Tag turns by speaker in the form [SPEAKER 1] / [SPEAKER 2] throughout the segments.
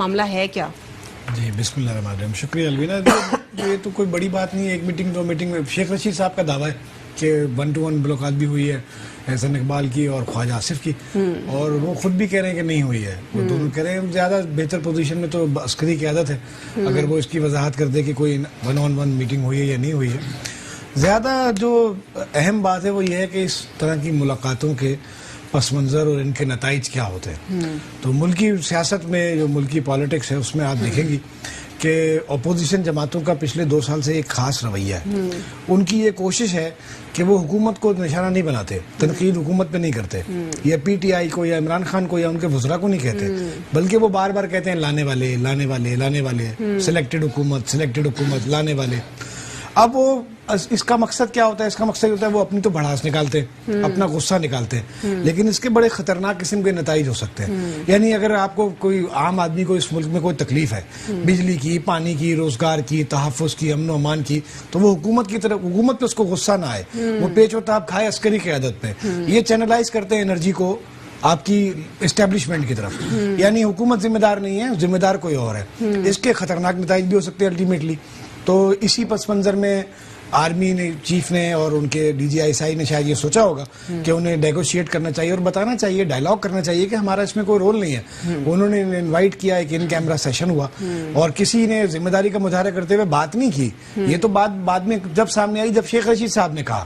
[SPEAKER 1] معاملہ ہے کیا؟
[SPEAKER 2] جی بسم اللہ الرحمن الرحیم. شکریہ الوینا. یہ تو کوئی بڑی بات نہیں ہے. ایک میٹنگ دو میٹنگ میں شیخ رشید صاحب کا دعویٰ ہے کہ 1 to 1 ملاقات بھی ہوئی ہے احسن اقبال کی اور خواجہ آصف کی, اور وہ خود بھی کہہ رہے ہیں کہ نہیں ہوئی ہے. وہ دونوں کہہ رہے ہیں زیادہ بہتر پوزیشن میں تو عسکری قیادت ہے, اگر وہ اس کی وضاحت کر دے کہ کوئی 1 on 1 میٹنگ ہوئی ہے یا نہیں ہوئی ہے. زیادہ جو اہم بات ہے وہ یہ ہے کہ اس طرح کی ملاقاتوں کے پس منظر اور ان کے نتائج کیا ہوتے ہیں. تو ملکی سیاست میں جو ملکی پالیٹکس ہے اس میں آپ دیکھیں گی کہ اپوزیشن جماعتوں کا پچھلے 2 سال سے ایک خاص رویہ ہے. ان کی یہ کوشش ہے کہ وہ حکومت کو نشانہ نہیں بناتے, تنقید حکومت پہ نہیں کرتے, یا پی ٹی آئی کو یا عمران خان کو یا ان کے وزراء کو نہیں کہتے, بلکہ وہ بار بار کہتے ہیں لانے والے لانے والے لانے والے, سلیکٹڈ حکومت لانے والے. اب وہ اس کا مقصد کیا ہوتا ہے؟ اس کا مقصد ہوتا ہے وہ اپنی تو بھڑاس نکالتے ہیں, اپنا غصہ نکالتے ہیں, لیکن اس کے بڑے خطرناک قسم کے نتائج ہو سکتے ہیں. یعنی اگر آپ کو کوئی عام آدمی کو اس ملک میں کوئی تکلیف ہے, بجلی کی, پانی کی, روزگار کی, تحفظ کی, امن و امان کی, تو وہ حکومت کی طرف, حکومت پہ اس کو غصہ نہ آئے, وہ پیچ و تاب کھائے عسکری قیادت پہ. یہ چینلائز کرتے ہیں انرجی کو آپ کی اسٹیبلشمنٹ کی طرف. یعنی حکومت ذمہ دار نہیں ہے, ذمہ دار کوئی اور ہے. اس کے خطرناک نتائج بھی ہو سکتے ہیں الٹیمیٹلی. تو اسی پس منظر میں آرمی نے, چیف نے اور ان کے D G I S I نے شاید یہ سوچا ہوگا کہ انہیں نیگوشیٹ کرنا چاہیے اور بتانا چاہیے, ڈائیلاگ کرنا چاہیے کہ ہمارا اس میں کوئی رول نہیں ہے. انہوں نے انوائٹ کیا, ایک ان کیمرہ سیشن ہوا اور کسی نے ذمہ داری کا مظاہرہ کرتے ہوئے بات نہیں کی. یہ تو بات بعد میں جب سامنے آئی, جب شیخ رشید صاحب نے کہا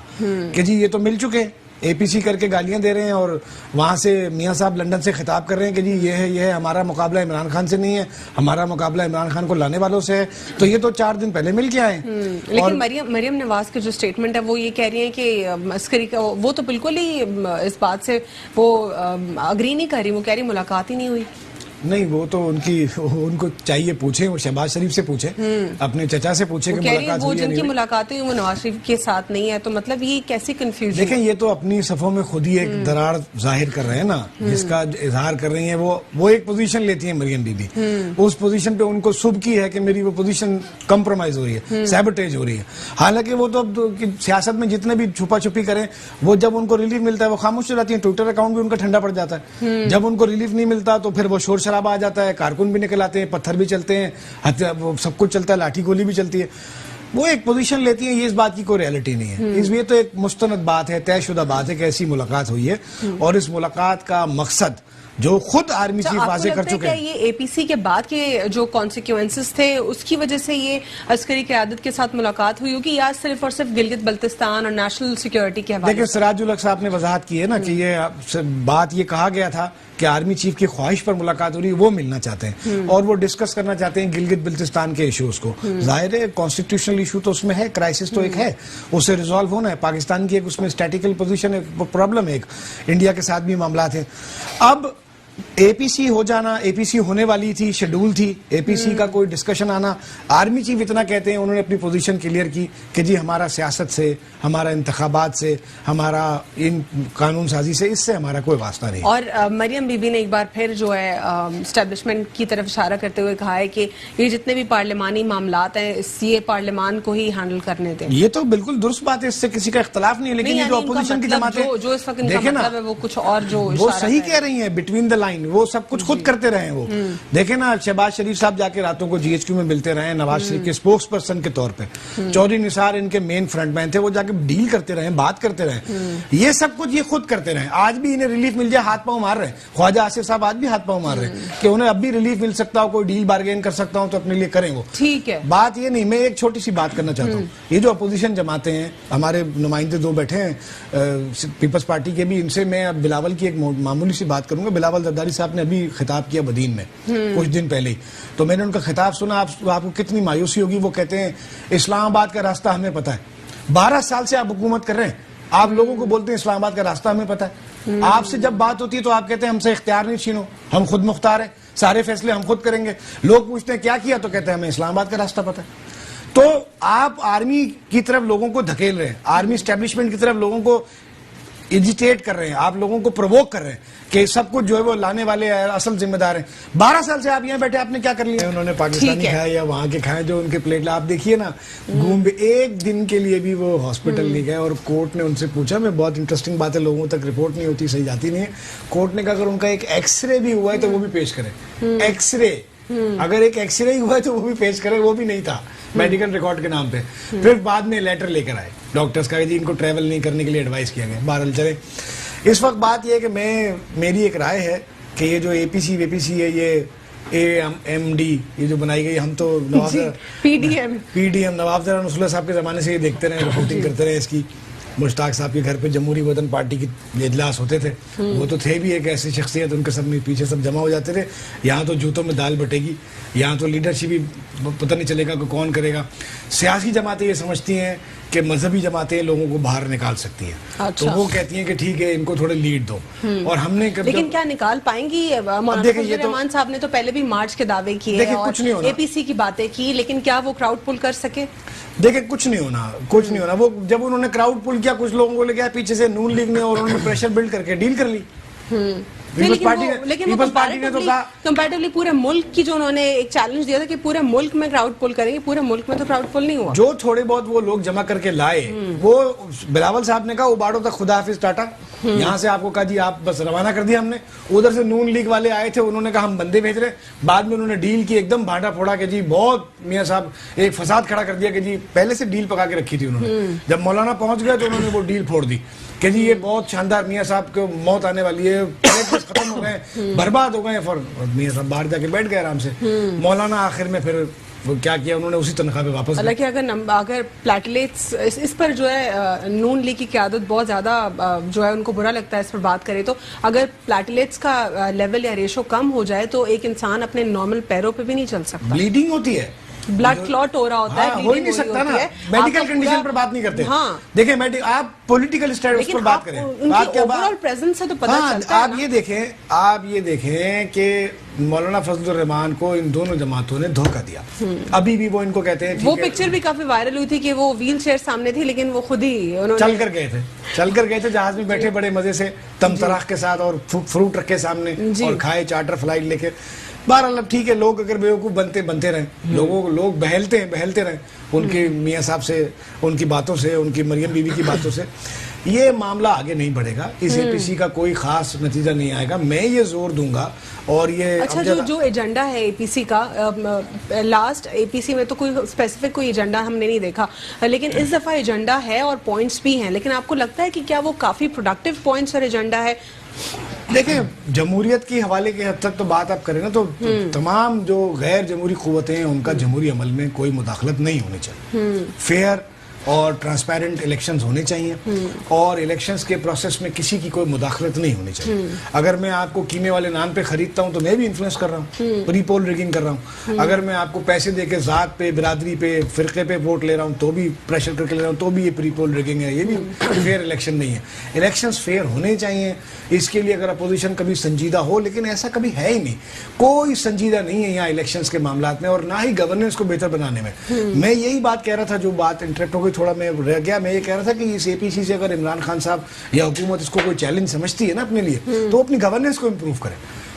[SPEAKER 2] کہ جی یہ تو مل چکے, اے پی سی کر کے گالیاں دے رہے ہیں, اور وہاں سے میاں صاحب لنڈن سے خطاب کر رہے ہیں کہ جی یہ ہے ہمارا مقابلہ عمران خان سے نہیں ہے, ہمارا مقابلہ عمران خان کو لانے والوں سے ہے. تو یہ تو 4 دن پہلے مل کے آئے.
[SPEAKER 1] لیکن مریم نواز کی جو سٹیٹمنٹ ہے وہ یہ کہہ رہی ہیں کہ عسکری کا وہ تو بالکل ہی اس بات سے وہ اگری نہیں کر رہی, وہ کہہ رہی ملاقات ہی نہیں ہوئی.
[SPEAKER 2] نہیں, وہ تو ان کو چاہیے پوچھیں, وہ شہباز شریف سے پوچھیں, اپنے چچا سے پوچھیں کہ ملاقات ہوئی ہے.
[SPEAKER 1] جن کی ملاقاتیں ہوئی وہ نواز شریف کے ساتھ نہیں ہے, تو مطلب یہ کیسی کنفیوژن.
[SPEAKER 2] دیکھیں یہ تو اپنی صفوں میں خود ہی ایک دراڑ ظاہر کر رہے ہیں نا, جس کا اظہار کر رہی ہیں. وہ ایک پوزیشن لیتی ہیں مریم بی بی, اس پوزیشن پہ ان کو سب کی ہے کہ میری وہ پوزیشن کمپرومائز ہو رہی ہے, سیبوٹیج ہو رہی ہے. حالانکہ وہ تو سیاست میں جتنے بھی چھپا چھپی کریں, وہ جب ان کو ریلیف ملتا ہے وہ خاموش ہو جاتی ہیں. ٹویٹر اکاؤنٹ بھی ان کا ٹھنڈا پڑ جاتا ہے. جب ان کو ریلیف نہیں ملتا تو پھر وہ شور شرابہ آ جاتا ہے, کارکن بھی نکل آتے ہیں, پتھر بھی چلتے ہیں, سب کچھ چلتا ہے, لاٹھی گولی بھی چلتی ہے. وہ ایک پوزیشن لیتی ہیں, یہ اس بات کی کوئی ریالٹی نہیں ہے. اس لیے تو ایک مستند بات ہے, طے شدہ بات ہے کہ ایسی ملاقات ہوئی ہے, اور اس ملاقات کا مقصد جو خود آرمی چیف واضح کر چکے ہیں.
[SPEAKER 1] یہ اے پی سی کے بعد کے جو کانسیکوینسز تھے اس کی وجہ سے یہ عسکری قیادت کے ساتھ ملاقات ہوئی ہوگی, یا صرف اور صرف گلگت بلتستان اور نیشنل سیکیورٹی کے حوالے؟
[SPEAKER 2] دیکھیں سراج الحق صاحب نے وضاحت کی ہے نا کہ یہ بات یہ کہا گیا تھا کہ آرمی چیف کی خواہش پر ملاقات ہو رہی ہے, وہ ملنا چاہتے ہیں اور وہ ڈسکس کرنا چاہتے ہیں گلگت بلتستان کے ایشوز کو. ظاہر ہے کانسٹیٹیوشنل ایشو تو اس میں ہے, کرائسس تو ایک ہے, اسے ریزالو ہونا ہے. پاکستان کی ایک اس میں اسٹیٹیکل پوزیشن ہے, پرابلم ہے, ایک انڈیا کے ساتھ بھی معاملات ہیں. اب اے پی سی ہو جانا, اے پی سی ہونے والی تھی, شیڈول تھی اے پی سی کا کوئی ڈسکشن آنا. آرمی چیف اتنا کہتے ہیں, انہوں نے اپنی پوزیشن کلیئر کی کہ جی ہمارا سیاست سے, ہمارا انتخابات سے, ہمارا ان قانون سازی سے, اس سے ہمارا کوئی واسطہ نہیں.
[SPEAKER 1] اور مریم بی بی نے ایک بار پھر جو ہے اسٹیبلشمنٹ کی طرف اشارہ کرتے ہوئے کہا ہے کہ یہ جتنے بھی پارلیمانی معاملات ہیں یہ پارلیمان کو ہی ہینڈل کرنے دیں.
[SPEAKER 2] یہ تو بالکل درست بات ہے, اس سے کسی کا اختلاف نہیں ہے, لیکن یہ جو اپوزیشن کی جماعتیں
[SPEAKER 1] جو اس وقت ان کا مطلب ہے وہ کچھ اور, جو
[SPEAKER 2] وہ صحیح کہہ رہی ہیں, بٹوین دا لائن وہ سب کچھ خود کرتے رہے ہیں. وہ دیکھیں نا, شہباز شریف صاحب جا کے راتوں کو جی ایچ کیو میں ملتے رہے نواز شریف کے اسپوکس پرسن کے طور پہ, چودھری نثار ان کے مین فرنٹ مین تھے, وہ جا کے ڈیل کرتے رہے, بات کرتے رہے. یہ سب کچھ یہ خود کرتے رہے. آج بھی انہیں ریلیف مل جائے ہاتھ پاؤں مار رہے ہیں. خواجہ آصف صاحب آج بھی ہاتھ پاؤں مار رہے ہیں کہ انہیں اب بھی ریلیف مل سکتا ہو, کوئی ڈیل بارگین کر سکتا ہوں تو اپنے لیے کریں. وہ
[SPEAKER 1] ٹھیک ہے,
[SPEAKER 2] بات یہ نہیں. میں ایک چھوٹی سی بات کرنا چاہتا ہوں. یہ جو اپوزیشن جماعتیں ہیں, ہمارے نمائندے 2 بیٹھے ہیں پیپلز پارٹی کے بھی, ان سے میں بلاول کی ایک معمولی سی بات کروں گا. بلاول زرداری صاحب نے ابھی خطاب کیا بدین میں کچھ دن پہلے ہی, تو میں نے ان کا خطاب سنا. آپ کو کتنی مایوسی ہوگی. وہ کہتے ہیں اسلام آباد کا راستہ ہمیں پتہ ہے. 12 سال سے آپ حکومت کر رہے ہیں, آپ لوگوں کو بولتے ہیں اسلام آباد کا راستہ ہمیں پتہ ہے. آپ سے جب بات ہوتی ہے تو آپ کہتے ہیں ہم سے اختیار نہیں چھینو, ہم خود مختار ہیں, سارے فیصلے ہم خود کریں گے. لوگ پوچھتے ہیں کیا کیا, تو کہتے ہیں ہمیں اسلام آباد کا راستہ پتہ ہے. تو آپ آرمی کی طرف لوگوں کو دھکیل رہے ہیں, آرمی اسٹیبلشمنٹ کی طرف لوگوں کو ایجیٹیٹ کر رہے ہیں, آپ لوگوں کو پرووک کر رہے ہیں کہ سب کچھ جو ہے وہ لانے والے اصل ذمہ دار ہیں. 12 سال سے آپ یہاں بیٹھے, آپ نے کیا کر لیا؟ انہوں نے پاکستانی کھائے یا وہاں کے کھائے جو ان کے پلیٹ, آپ دیکھیے نا گھوم بھی ایک دن کے لیے بھی وہ ہاسپٹل نہیں گئے. اور کورٹ نے ان سے پوچھا, میں بہت انٹرسٹنگ بات ہے, لوگوں تک رپورٹ نہیں ہوتی, صحیح جاتی نہیں ہے. کورٹ نے کہا اگر ان کا ایک ایکس رے بھی ہوا ہے تو وہ بھی پیش کریں. ایکس رے اگر ایک ایکس رے ہوا ہے تو وہ بھی پیش کرے, وہ بھی نہیں تھا میڈیکل ریکارڈ کے نام پہ. پھر بعد میں لیٹر لے کر آئے ڈاکٹرز کا, جی ان کو ٹریول نہیں کرنے کے لیے ایڈوائز کیا گیا. بہرحال چلے, اس وقت بات یہ ہے کہ میری ایک رائے ہے کہ یہ جو اے پی سی وے پی سی ہے, یہ AMD یہ جو بنائی گئی, ہم تو پی ڈی ایم نواب ذرا رسول صاحب کے زمانے سے یہ دیکھتے رہے, رپورٹنگ کرتے رہے اس کی. مشتاق صاحب کے گھر پہ جمہوری وطن پارٹی کی اجلاس ہوتے تھے, وہ تو تھے بھی ایک ایسی شخصیت, ان کے سب میں پیچھے سب جمع ہو جاتے تھے. یہاں تو جوتوں میں دال بٹے گی, یہاں تو لیڈرشپ ہی پتہ نہیں چلے گا کہ کون کرے گا. سیاسی جماعتیں یہ سمجھتی ہیں کہ مذہبی جماعتیں لوگوں کو باہر نکال سکتی ہیں, تو وہ کہتی ہیں کہ ٹھیک ہے ان کو تھوڑے لیڈ دو. اور ہم نے
[SPEAKER 1] لیکن کیا نکال پائیں گی؟ مولانا فضل الرحمان صاحب نے تو پہلے بھی مارچ کے دعوے کیے اور اے پی سی کی باتیں کی, لیکن کیا وہ کراؤڈ پل کر سکے؟
[SPEAKER 2] دیکھیں کچھ نہیں ہونا. وہ جب انہوں نے کراؤڈ پل کیا, کچھ لوگوں کو لے گیا پیچھے سے نون لیگ نے, اور انہوں نے پریشر بلڈ کر کے ڈیل کر لی.
[SPEAKER 1] لیکن کمپیریٹیولی پورے ملک کی جو انہوں نے ایک چیلنج دیا تھا کہ پورے ملک میں کراؤڈ پل کریں گے, پورے ملک میں تو کراؤڈ پل نہیں ہوا.
[SPEAKER 2] جو تھوڑے بہت وہ لوگ جمع کر کے لائے, وہ بلاول صاحب نے کہا اوباڑو تک خدا حافظ ٹاٹا, یہاں سے آپ کو کہا جی آپ بس روانہ کر دیا ہم نے. ادھر سے نون لیگ والے آئے تھے, انہوں نے کہا ہم بندے بھیج رہے. بعد میں انہوں نے ڈیل کی ایک دم بھاٹا پھوڑا کہ جی بہت میاں صاحب ایک فساد کھڑا کر دیا کہ جی پہلے سے ڈیل پکا کے رکھی تھی انہوں نے. جب مولانا پہنچ گئے تو انہوں نے وہ ڈیل پھوڑ دی کہ جی یہ بہت شاندار, میاں صاحب کو موت آنے والی ہے, ختم ہو گئے, برباد ہو گئے. میاں صاحب باہر جا کے بیٹھ گئے آرام سے. مولانا آخر میں پھر وہ کیا کیا, انہوں نے اسی تنخواہ پہ واپس.
[SPEAKER 1] حالانکہ اگر پلیٹلیٹس اس پر جو ہے نون لیگ کی قیادت بہت زیادہ جو ہے ان کو برا لگتا ہے اس پر بات کرے تو, اگر پلیٹلیٹس کا لیول یا ریشو کم ہو جائے تو ایک انسان اپنے نارمل پیروں پہ بھی نہیں چل سکتا.
[SPEAKER 2] بلیڈنگ ہوتی ہے,
[SPEAKER 1] بلڈ کلوٹ ہو رہا ہوتا ہے,
[SPEAKER 2] ہو ہی نہیں سکتا نا. میڈیکل کنڈیشن پر بات نہیں کرتے. دیکھیں آپ پولیٹیکل اسٹیٹس پر بات کریں,
[SPEAKER 1] اوورآل پریزنس سے تو پتہ چلتا ہے.
[SPEAKER 2] آپ یہ دیکھیں کہ مولانا فضل الرحمان کو ان دونوں جماعتوں نے دھوکہ دیا. ابھی بھی وہ ان کو کہتے ہیں,
[SPEAKER 1] وہ پکچر بھی کافی وائرل ہوئی تھی کہ وہ ویل چیئر سامنے تھی, لیکن وہ خود ہی
[SPEAKER 2] چل کر گئے تھے جہاز میں بیٹھے بڑے مزے سے, تم تراخ کے ساتھ, اور فروٹ رکھے سامنے اور کھائے چارٹر فلائٹ لے کے. بہرحال اب ٹھیک ہے, لوگ اگر بیوقوف بنتے رہیں, لوگ بہلتے رہیں ان کے میاں صاحب سے, ان کی باتوں سے, ان کی مریم بیوی کی باتوں سے, یہ معاملہ آگے نہیں بڑھے گا. اس اے پی سی کا کوئی خاص نتیجہ نہیں آئے گا. میں یہ زور دوں گا. اور یہ
[SPEAKER 1] اچھا جو ایجنڈا ہے اے پی سی کا, لاسٹ اے پی سی میں تو کوئی اسپیسیفک کوئی ایجنڈا ہم نے نہیں دیکھا, لیکن اس دفعہ ایجنڈا ہے اور پوائنٹس بھی ہیں, لیکن آپ کو لگتا ہے کہ کیا وہ کافی پروڈکٹیو پوائنٹس اور ایجنڈا ہے؟
[SPEAKER 2] دیکھیں جمہوریت کے حوالے کے حد تک تو بات آپ کریں نا, تو تمام جو غیر جمہوری قوتیں ہیں ان کا جمہوری عمل میں کوئی مداخلت نہیں ہونی چاہیے. فیئر اور ٹرانسپیرنٹ الیکشنز ہونے چاہیے, اور الیکشنز کے پروسیس میں کسی کی کوئی مداخلت نہیں ہونی چاہیے. اگر میں آپ کو قیمے والے نان پہ خریدتا ہوں تو میں بھی انفلوئنس کر رہا ہوں, پری پول ریگنگ کر رہا ہوں. اگر میں آپ کو پیسے دے کے ذات پہ, برادری پہ, فرقے پہ ووٹ لے رہا ہوں تو بھی پریشر کر کے لے رہا ہوں, تو بھی یہ پری پول ریگنگ ہے. یہ بھی فیئر الیکشن نہیں ہے. الیکشنز فیئر ہونے چاہیے. اس کے لیے اگر اپوزیشن کبھی سنجیدہ ہو, لیکن ایسا کبھی ہے ہی نہیں. کوئی سنجیدہ نہیں ہے یہاں الیکشنز کے معاملات میں, اور نہ ہی گورننس کو بہتر بنانے میں. میں یہی بات کہہ رہا تھا, جو بات انٹریکٹ ہو گئی تھوڑا میں رہ گیا. میں یہ کہہ رہا تھا کہ اس اے پی سی سے اگر عمران خان صاحب یا حکومت اس کو کوئی چیلنج سمجھتی ہے نا اپنے لیے, تو اپنی گورننس کو امپروو کرے.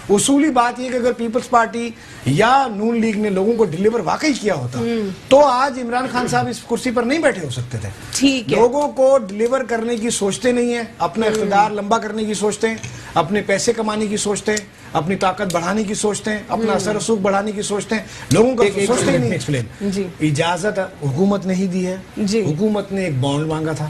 [SPEAKER 2] اصولی بات یہ کہ اگر پیپلز پارٹی یا نون لیگ نے لوگوں کو ڈیلیور واقعی کیا ہوتا تو آج عمران خان صاحب اس کرسی پر نہیں بیٹھے ہو سکتے تھے. لوگوں کو ڈیلیور کرنے کی سوچتے نہیں ہیں, اپنا اقتدار لمبا کرنے کی سوچتے ہیں, اپنے پیسے کمانے کی سوچتے ہیں, اپنی طاقت بڑھانے کی سوچتے ہیں, اپنا اثر رسوخ بڑھانے کی سوچتے ہیں. لوگوں کو سوچتے ہی نہیں. ایکسپلین اجازت حکومت نہیں دی ہے. حکومت نے ایک بانڈ مانگا تھا,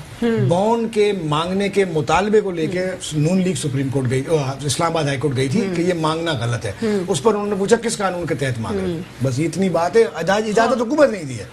[SPEAKER 2] بانڈ کے مانگنے کے مطالبے کو لے کے نون لیگ سپریم کورٹ گئی, اسلام آباد ہائی کورٹ گئی تھی کہ یہ مانگنا غلط ہے. اس پر انہوں نے پوچھا کس قانون کے تحت مانگ رہے ہیں, بس اتنی بات ہے. اجازت حکومت نہیں دی ہے.